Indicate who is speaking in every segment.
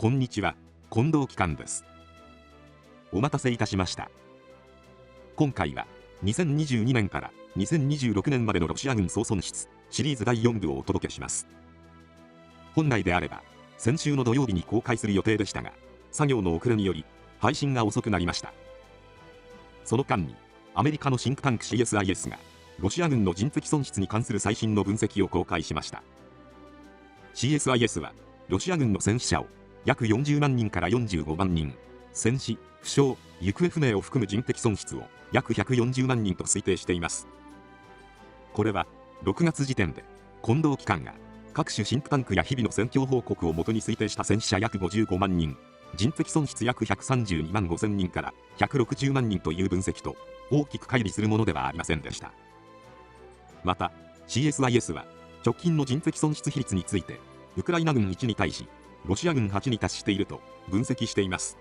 Speaker 1: こんにちは、近藤紀官です。お待たせいたしました。今回は2022年から2026年までのロシア軍総損失シリーズ第4部をお届けします。本来であれば先週の土曜日に公開する予定でしたが、作業の遅れにより配信が遅くなりました。その間にアメリカのシンクタンク CSIS がロシア軍の人的損失に関する最新の分析を公開しました。CSIS はロシア軍の戦死者を約40万人から45万人、戦死、負傷、行方不明を含む人的損失を約140万人と推定しています。これは6月時点で近藤紀官が各種シンクタンクや日々の戦況報告をもとに推定した戦死者約55万人、人的損失約132万5千人から160万人という分析と大きく乖離するものではありませんでした。また CSIS は直近の人的損失比率についてウクライナ軍1に対しロシア軍8に達していると分析しています。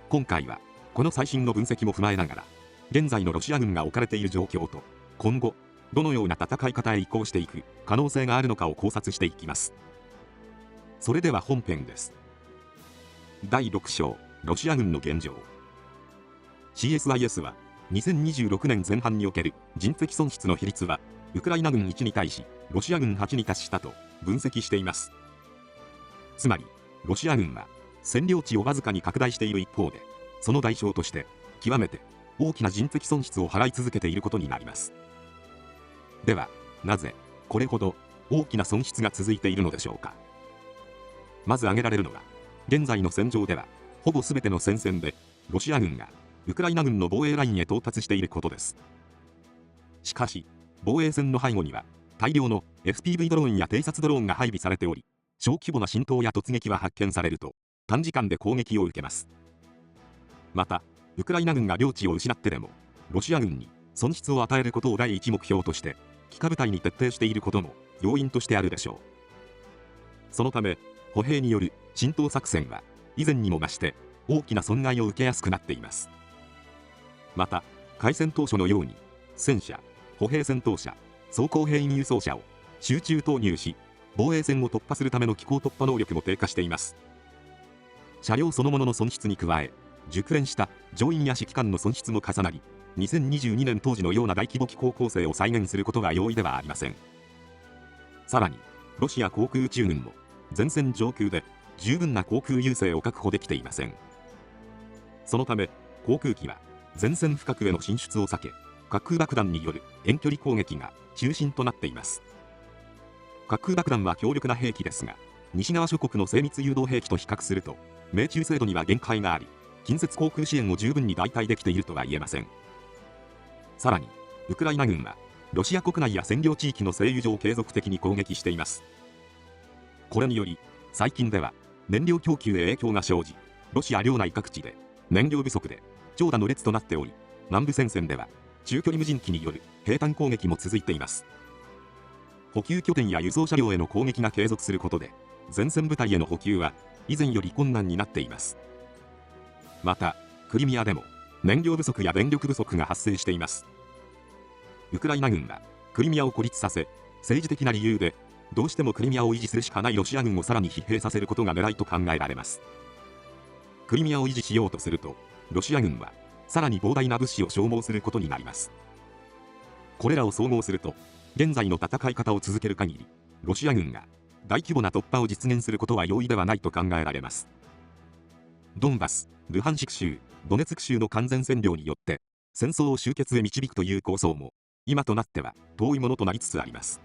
Speaker 1: 今回はこの最新の分析も踏まえながら現在のロシア軍が置かれている状況と今後どのような戦い方へ移行していく可能性があるのかを考察していきます。それでは本編です。第6章ロシア軍の現状。 CSIS は2026年前半における人的損失の比率はウクライナ軍1に対しロシア軍8に達したと分析しています。つまりロシア軍は占領地をわずかに拡大している一方で、その代償として極めて大きな人的損失を払い続けていることになります。ではなぜこれほど大きな損失が続いているのでしょうか。まず挙げられるのが、現在の戦場ではほぼ全ての戦線でロシア軍がウクライナ軍の防衛ラインへ到達していることです。しかし防衛線の背後には大量の FPV ドローンや偵察ドローンが配備されており、小規模な侵攻や突撃は発見されると短時間で攻撃を受けます。またウクライナ軍が領地を失ってでもロシア軍に損失を与えることを第一目標として幾何部隊に徹底していることも要因としてあるでしょう。そのため歩兵による侵攻作戦は以前にも増して大きな損害を受けやすくなっています。また開戦当初のように戦車、歩兵戦闘車、装甲兵員輸送車を集中投入し防衛線を突破するための機構突破能力も低下しています。車両そのものの損失に加え、熟練した乗員や指揮官の損失も重なり、2022年当時のような大規模機構構成を再現することが容易ではありません。さらにロシア航空宇宙軍も前線上空で十分な航空優勢を確保できていません。そのため航空機は前線深くへの進出を避け、滑空爆弾による遠距離攻撃が中心となっています。滑空爆弾は強力な兵器ですが、西側諸国の精密誘導兵器と比較すると命中精度には限界があり、近接航空支援を十分に代替できているとは言えません。さらにウクライナ軍はロシア国内や占領地域の制御上継続的に攻撃しています。これにより最近では燃料供給へ影響が生じ、ロシア領内各地で燃料不足で長蛇の列となっており、南部戦線では中距離無人機による兵站攻撃も続いています。補給拠点や輸送車両への攻撃が継続することで前線部隊への補給は以前より困難になっています。またクリミアでも燃料不足や電力不足が発生しています。ウクライナ軍はクリミアを孤立させ、政治的な理由でどうしてもクリミアを維持するしかないロシア軍をさらに疲弊させることが狙いと考えられます。クリミアを維持しようとするとロシア軍はさらに膨大な物資を消耗することになります。これらを総合すると現在の戦い方を続ける限りロシア軍が大規模な突破を実現することは容易ではないと考えられます。ドンバス、ルハンシク州、ドネツク州の完全占領によって戦争を終結へ導くという構想も今となっては遠いものとなりつつあります。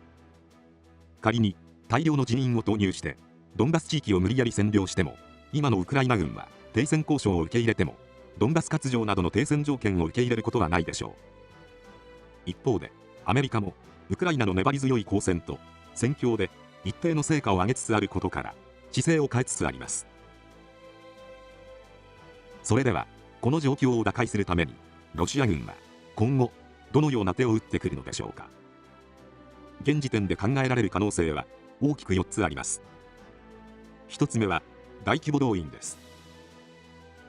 Speaker 1: 仮に大量の人員を投入してドンバス地域を無理やり占領しても、今のウクライナ軍は停戦交渉を受け入れてもドンバス割譲などの停戦条件を受け入れることはないでしょう。一方でアメリカもウクライナの粘り強い抗戦と戦況で一定の成果を上げつつあることから姿勢を変えつつあります。それではこの状況を打開するためにロシア軍は今後どのような手を打ってくるのでしょうか。現時点で考えられる可能性は大きく4つあります。1つ目は大規模動員です。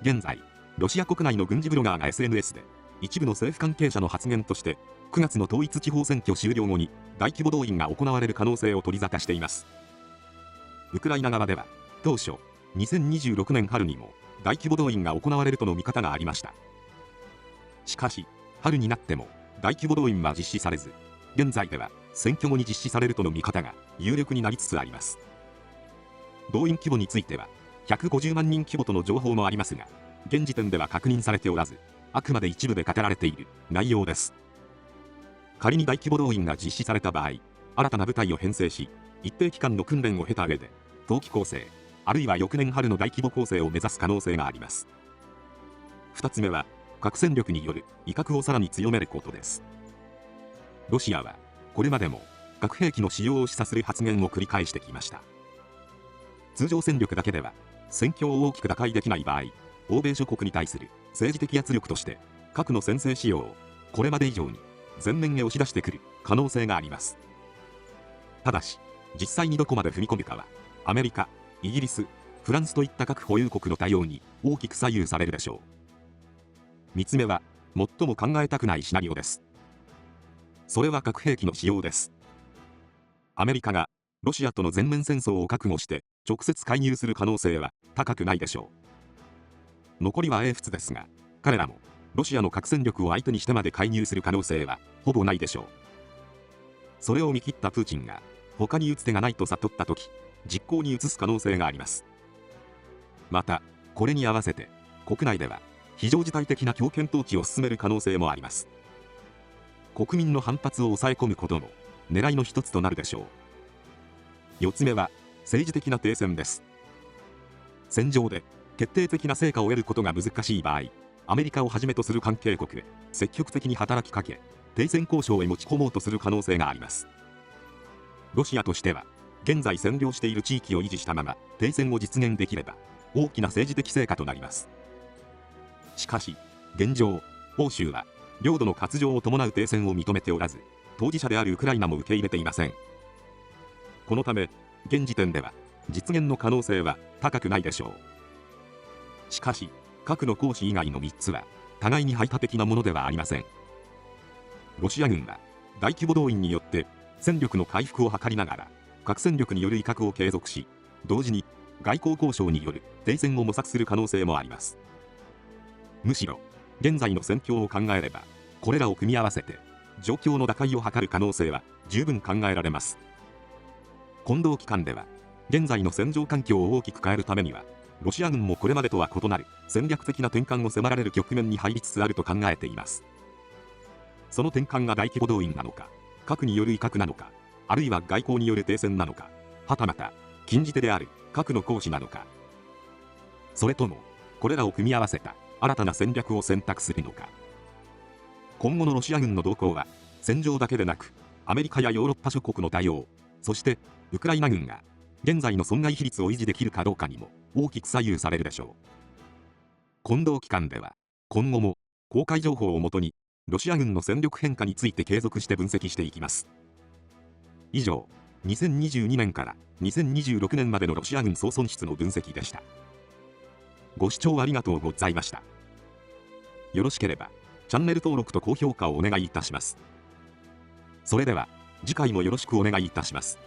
Speaker 1: 現在ロシア国内の軍事ブロガーが SNS で一部の政府関係者の発言として9月の統一地方選挙終了後に大規模動員が行われる可能性を取り沙汰しています。ウクライナ側では当初2026年春にも大規模動員が行われるとの見方がありました。しかし、春になっても大規模動員は実施されず、現在では選挙後に実施されるとの見方が有力になりつつあります。動員規模については、150万人規模との情報もありますが、現時点では確認されておらず、あくまで一部で語られている内容です。仮に大規模動員が実施された場合、新たな部隊を編成し、一定期間の訓練を経た上で、冬季攻勢、あるいは翌年春の大規模攻勢を目指す可能性があります。2つ目は、核戦力による威嚇をさらに強めることです。ロシアは、これまでも核兵器の使用を示唆する発言を繰り返してきました。通常戦力だけでは、戦況を大きく打開できない場合、欧米諸国に対する政治的圧力として、核の先制使用をこれまで以上に前面へ押し出してくる可能性があります。ただし、実際にどこまで踏み込むかは、アメリカ、イギリス、フランスといった核保有国の対応に大きく左右されるでしょう。3つ目は、最も考えたくないシナリオです。それは核兵器の使用です。アメリカがロシアとの全面戦争を覚悟して直接介入する可能性は高くないでしょう。残りは英仏ですが、彼らもロシアの核戦力を相手にしてまで介入する可能性はほぼないでしょう。それを見切ったプーチンが他に打つ手がないと悟った時、実行に移す可能性があります。また、これに合わせて国内では非常事態的な強権統治を進める可能性もあります。国民の反発を抑え込むことも狙いの一つとなるでしょう。4つ目は政治的な停戦です。戦場で決定的な成果を得ることが難しい場合、アメリカをはじめとする関係国へ積極的に働きかけ、停戦交渉へ持ち込もうとする可能性があります。ロシアとしては、現在占領している地域を維持したまま停戦を実現できれば、大きな政治的成果となります。しかし、現状、欧州は領土の割譲を伴う停戦を認めておらず、当事者であるウクライナも受け入れていません。このため、現時点では実現の可能性は高くないでしょう。しかし、核の行使以外の3つは互いに排他的なものではありません。ロシア軍は大規模動員によって戦力の回復を図りながら核戦力による威嚇を継続し、同時に外交交渉による停戦を模索する可能性もあります。むしろ現在の戦況を考えれば、これらを組み合わせて状況の打開を図る可能性は十分考えられます。近藤機関では、現在の戦場環境を大きく変えるためには、ロシア軍もこれまでとは異なる戦略的な転換を迫られる局面に入りつつあると考えています。その転換が大規模動員なのか、核による威嚇なのか、あるいは外交による停戦なのか、はたまた禁じ手である核の行使なのか、それともこれらを組み合わせた新たな戦略を選択するのか。今後のロシア軍の動向は、戦場だけでなくアメリカやヨーロッパ諸国の対応、そしてウクライナ軍が現在の損害比率を維持できるかどうかにも大きく左右されるでしょう。近藤機関では、今後も公開情報をもとにロシア軍の戦力変化について継続して分析していきます。以上、2022年から2026年までのロシア軍総損失の分析でした。ご視聴ありがとうございました。よろしければチャンネル登録と高評価をお願いいたします。それでは次回もよろしくお願いいたします。